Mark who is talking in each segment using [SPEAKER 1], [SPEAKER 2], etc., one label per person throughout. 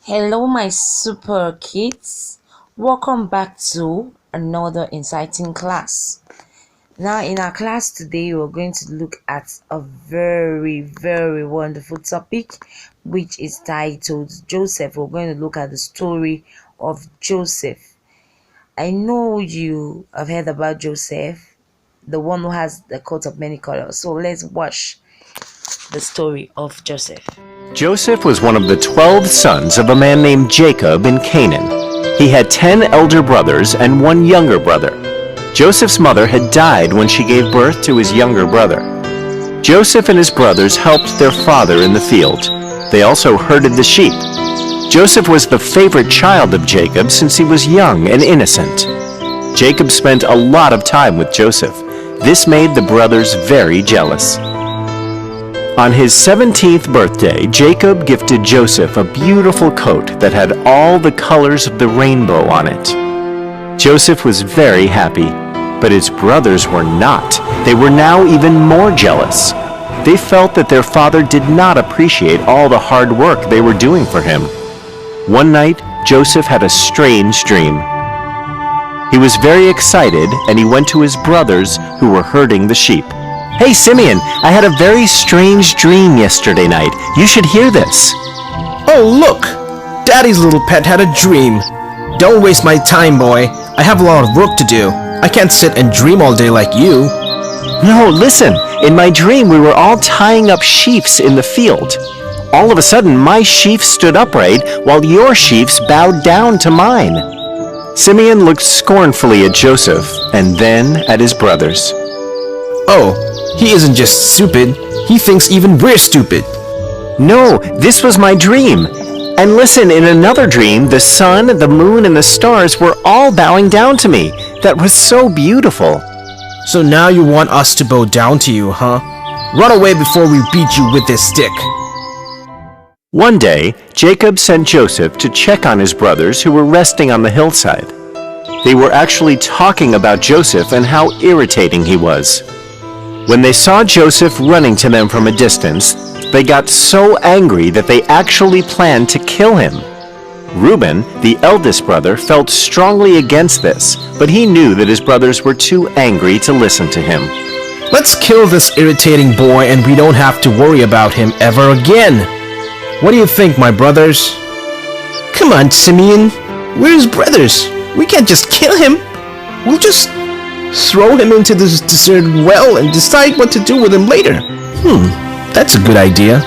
[SPEAKER 1] Hello, my super kids. Welcome back to another exciting class. Now, in our class today, we're going to look at a very wonderful topic, which is titled Joseph. We're going to look at the story of Joseph. I know you have heard about Joseph, the one who has the coat of many colors. So let's watch the story of Joseph.
[SPEAKER 2] Joseph was one of the 12 sons of a man named Jacob in Canaan. He had 10 elder brothers and one younger brother. Joseph's mother had died when she gave birth to his younger brother. Joseph and his brothers helped their father in the field. They also herded the sheep. Joseph was the favorite child of Jacob since he was young and innocent. Jacob spent a lot of time with Joseph. This made the brothers very jealous. On his 17th birthday, Jacob gifted Joseph a beautiful coat that had all the colors of the rainbow on it. Joseph was very happy, but his brothers were not. They were now even more jealous. They felt that their father did not appreciate all the hard work they were doing for him. One night, Joseph had a strange dream. He was very excited, and he went to his brothers who were herding the sheep. "Hey, Simeon, I had a very strange dream yesterday night. You should hear this."
[SPEAKER 3] Oh, look! Daddy's little pet had a dream. Don't waste my time, boy. I have a lot of work to do. I can't sit and dream all day like you.
[SPEAKER 2] "No, listen. In my dream, we were all tying up sheaves in the field. All of a sudden, my sheaf stood upright while your sheaves bowed down to mine." Simeon looked scornfully at Joseph and then at his brothers.
[SPEAKER 3] Oh, he isn't just stupid. He thinks even we're stupid.
[SPEAKER 2] "No, this was my dream. And listen, in another dream, the sun, the moon, and the stars were all bowing down to me. That was so beautiful."
[SPEAKER 3] So now you want us to bow down to you, huh? Run away before we beat you with this stick.
[SPEAKER 2] One day, Jacob sent Joseph to check on his brothers who were resting on the hillside. They were actually talking about Joseph and how irritating he was. When they saw Joseph running to them from a distance, they got so angry that they actually planned to kill him. Reuben, the eldest brother, felt strongly against this, but he knew that his brothers were too angry to listen to him.
[SPEAKER 3] Let's kill this irritating boy and we don't have to worry about him ever again. What do you think, my brothers? Come on, Simeon. We're his brothers. We can't just kill him. We'll just throw him into this deserted well and decide what to do with him later. That's a good idea.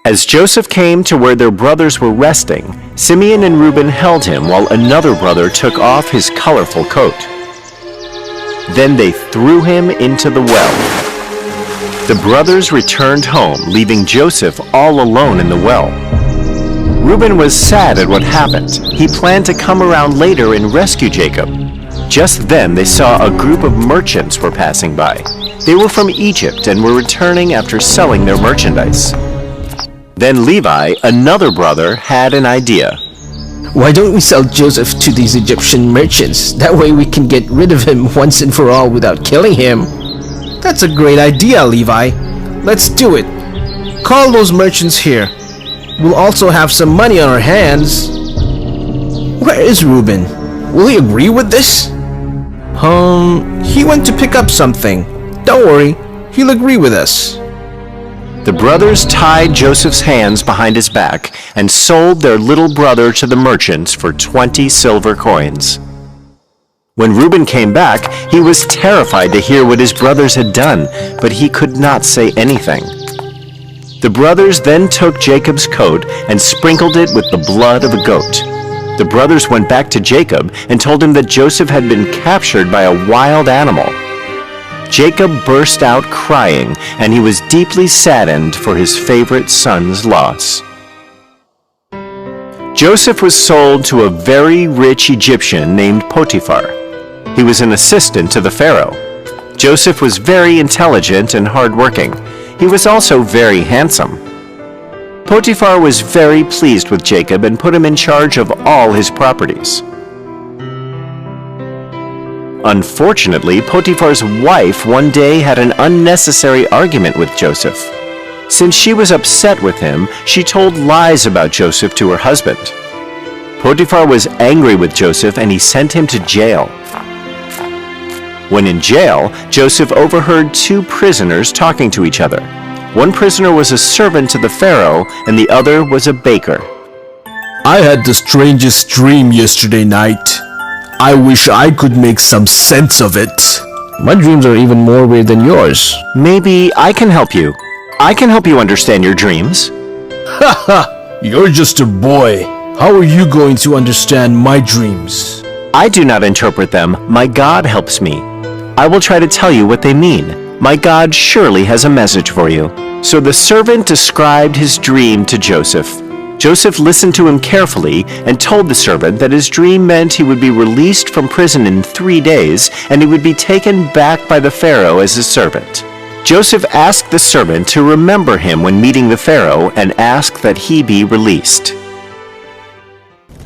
[SPEAKER 2] As Joseph came to where their brothers were resting, Simeon and Reuben held him while another brother took off his colorful coat. Then they threw him into the well. The brothers returned home, leaving Joseph all alone in the well. Reuben was sad at what happened. He planned to come around later and rescue Jacob. Just then they saw a group of merchants were passing by. They were from Egypt and were returning after selling their merchandise. Then Levi, another brother, had an idea.
[SPEAKER 3] Why don't we sell Joseph to these Egyptian merchants? That way we can get rid of him once and for all without killing him. That's a great idea, Levi. Let's do it. Call those merchants here. We'll also have some money on our hands. Where is Reuben? Will he agree with this? He went to pick up something. Don't worry, he'll agree with us.
[SPEAKER 2] The brothers tied Joseph's hands behind his back and sold their little brother to the merchants for 20 silver coins. When Reuben came back, he was terrified to hear what his brothers had done, but he could not say anything. The brothers then took Jacob's coat and sprinkled it with the blood of a goat. The brothers went back to Jacob and told him that Joseph had been captured by a wild animal. Jacob burst out crying, and he was deeply saddened for his favorite son's loss. Joseph was sold to a very rich Egyptian named Potiphar. He was an assistant to the Pharaoh. Joseph was very intelligent and hardworking. He was also very handsome. Potiphar was very pleased with Jacob and put him in charge of all his properties. Unfortunately, Potiphar's wife one day had an unnecessary argument with Joseph. Since she was upset with him, she told lies about Joseph to her husband. Potiphar was angry with Joseph and he sent him to jail. When in jail, Joseph overheard two prisoners talking to each other. One prisoner was a servant to the Pharaoh and the other was a baker.
[SPEAKER 3] I had the strangest dream yesterday night. I wish I could make some sense of it. My dreams are even more weird than yours.
[SPEAKER 2] Maybe I can help you. I can help you understand your dreams.
[SPEAKER 3] Haha, you're just a boy. How are you going to understand my dreams?
[SPEAKER 2] I do not interpret them. My God helps me. I will try to tell you what they mean. My God surely has a message for you. So the servant described his dream to Joseph. Joseph listened to him carefully and told the servant that his dream meant he would be released from prison in 3 days and he would be taken back by the Pharaoh as his servant. Joseph asked the servant to remember him when meeting the Pharaoh and ask that he be released.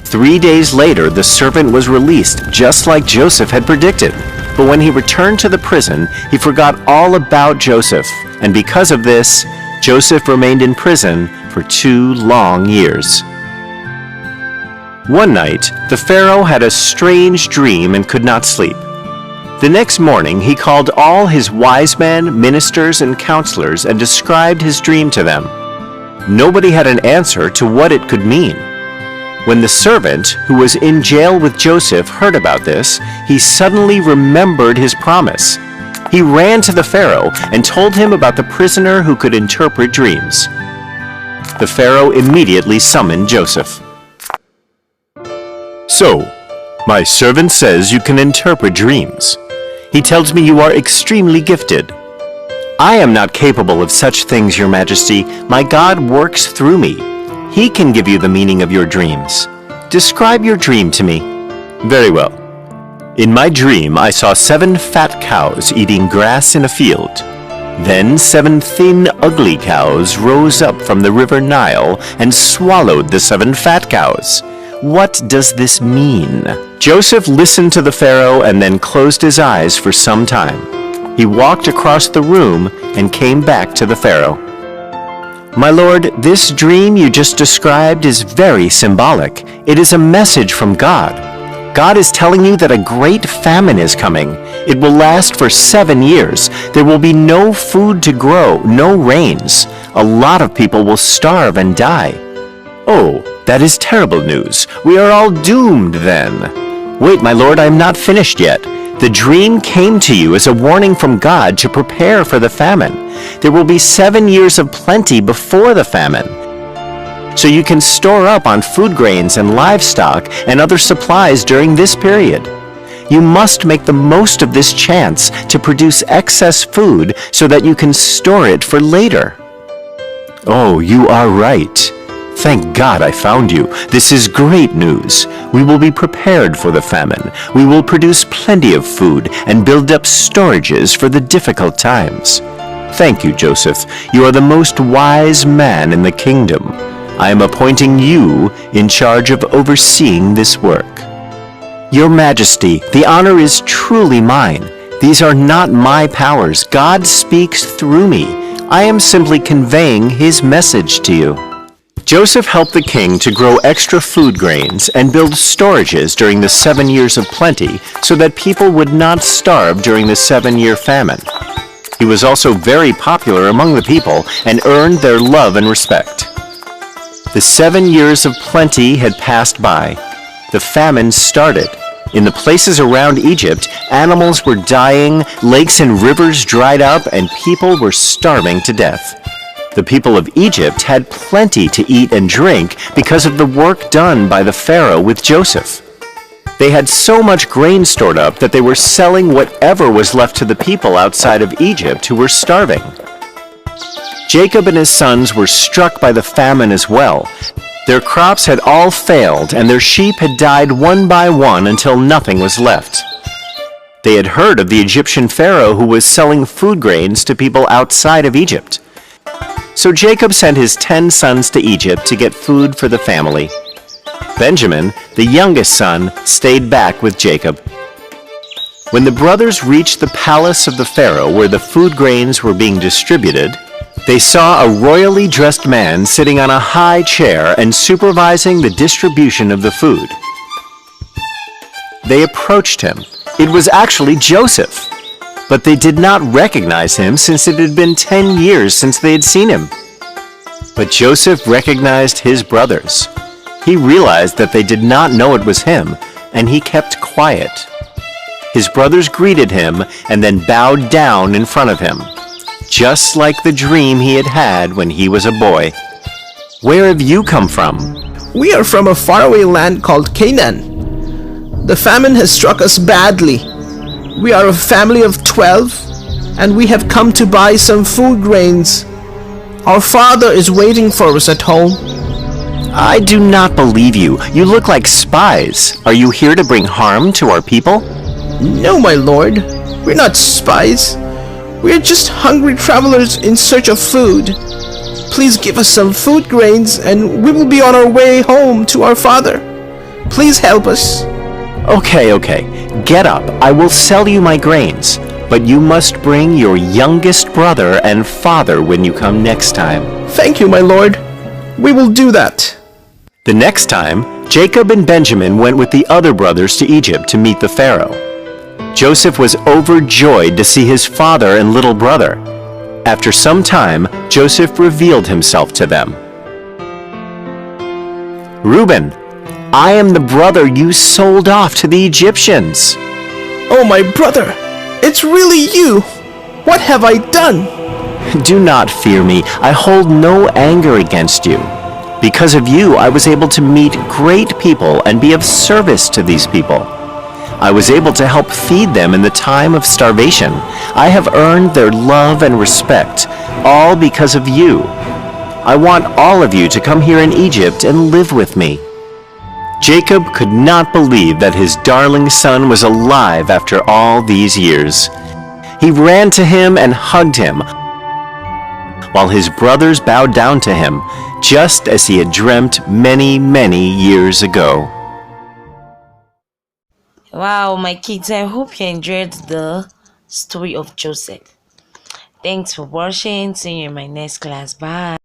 [SPEAKER 2] 3 days later, the servant was released just like Joseph had predicted. But when he returned to the prison, he forgot all about Joseph, and because of this, Joseph remained in prison for 2 long years. One night, the Pharaoh had a strange dream and could not sleep. The next morning, he called all his wise men, ministers, and counselors and described his dream to them. Nobody had an answer to what it could mean. When the servant, who was in jail with Joseph, heard about this, he suddenly remembered his promise. He ran to the Pharaoh and told him about the prisoner who could interpret dreams. The Pharaoh immediately summoned Joseph. So, my servant says you can interpret dreams. He tells me you are extremely gifted. I am not capable of such things, Your Majesty. My God works through me. He can give you the meaning of your dreams. Describe your dream to me. Very well. In my dream, I saw 7 fat cows eating grass in a field. Then 7 thin, ugly cows rose up from the river Nile and swallowed the 7 fat cows. What does this mean? Joseph listened to the Pharaoh and then closed his eyes for some time. He walked across the room and came back to the Pharaoh. My lord, this dream you just described is very symbolic. It is a message from God. God is telling you that a great famine is coming. It will last for 7 years. There will be no food to grow, no rains. A lot of people will starve and die. Oh, that is terrible news. We are all doomed then. Wait, my lord, I am not finished yet. The dream came to you as a warning from God to prepare for the famine. There will be 7 years of plenty before the famine. So you can store up on food grains and livestock and other supplies during this period. You must make the most of this chance to produce excess food so that you can store it for later. Oh, you are right. Thank God I found you. This is great news. We will be prepared for the famine. We will produce plenty of food and build up storages for the difficult times. Thank you, Joseph. You are the most wise man in the kingdom. I am appointing you in charge of overseeing this work. Your Majesty, the honor is truly mine. These are not my powers. God speaks through me. I am simply conveying his message to you. Joseph helped the king to grow extra food grains and build storages during the 7 years of plenty so that people would not starve during the 7-year famine. He was also very popular among the people and earned their love and respect. The 7 years of plenty had passed by. The famine started. In the places around Egypt, animals were dying, lakes and rivers dried up, and people were starving to death. The people of Egypt had plenty to eat and drink because of the work done by the Pharaoh with Joseph. They had so much grain stored up that they were selling whatever was left to the people outside of Egypt who were starving. Jacob and his sons were struck by the famine as well. Their crops had all failed, and their sheep had died one by one until nothing was left. They had heard of the Egyptian Pharaoh who was selling food grains to people outside of Egypt. So Jacob sent his 10 sons to Egypt to get food for the family. Benjamin, the youngest son, stayed back with Jacob. When the brothers reached the palace of the Pharaoh where the food grains were being distributed, They saw a royally dressed man sitting on a high chair and supervising the distribution of the food. They approached him. It was actually Joseph, but they did not recognize him since it had been 10 years since they had seen him. But Joseph recognized his brothers. He realized that they did not know it was him, and he kept quiet. His brothers greeted him and then bowed down in front of him, just like the dream he had had when he was a boy. Where have you come from?
[SPEAKER 3] We are from a faraway land called Canaan. The famine has struck us badly. We are a family of 12, and we have come to buy some food grains. Our father is waiting for us at home.
[SPEAKER 2] I do not believe you. You look like spies. Are you here to bring harm to our people?
[SPEAKER 3] No, my lord. We're not spies. We're just hungry travelers in search of food. Please give us some food grains and we will be on our way home to our father. Please help us.
[SPEAKER 2] Okay. Get up. I will sell you my grains, but you must bring your youngest brother and father when you come next time.
[SPEAKER 3] Thank you, my lord. We will do that.
[SPEAKER 2] The next time, Jacob and Benjamin went with the other brothers to Egypt to meet the Pharaoh. Joseph was overjoyed to see his father and little brother. After some time, Joseph revealed himself to them. Reuben, I am the brother you sold off to the Egyptians.
[SPEAKER 3] Oh, my brother, it's really you. What have I done?
[SPEAKER 2] Do not fear me. I hold no anger against you. Because of you, I was able to meet great people and be of service to these people. I was able to help feed them in the time of starvation. I have earned their love and respect, all because of you. I want all of you to come here in Egypt and live with me. Jacob could not believe that his darling son was alive after all these years. He ran to him and hugged him, while his brothers bowed down to him, just as he had dreamt many, many years ago.
[SPEAKER 1] Wow, my kids, I hope you enjoyed the story of Joseph. Thanks for watching. See you in my next class. Bye.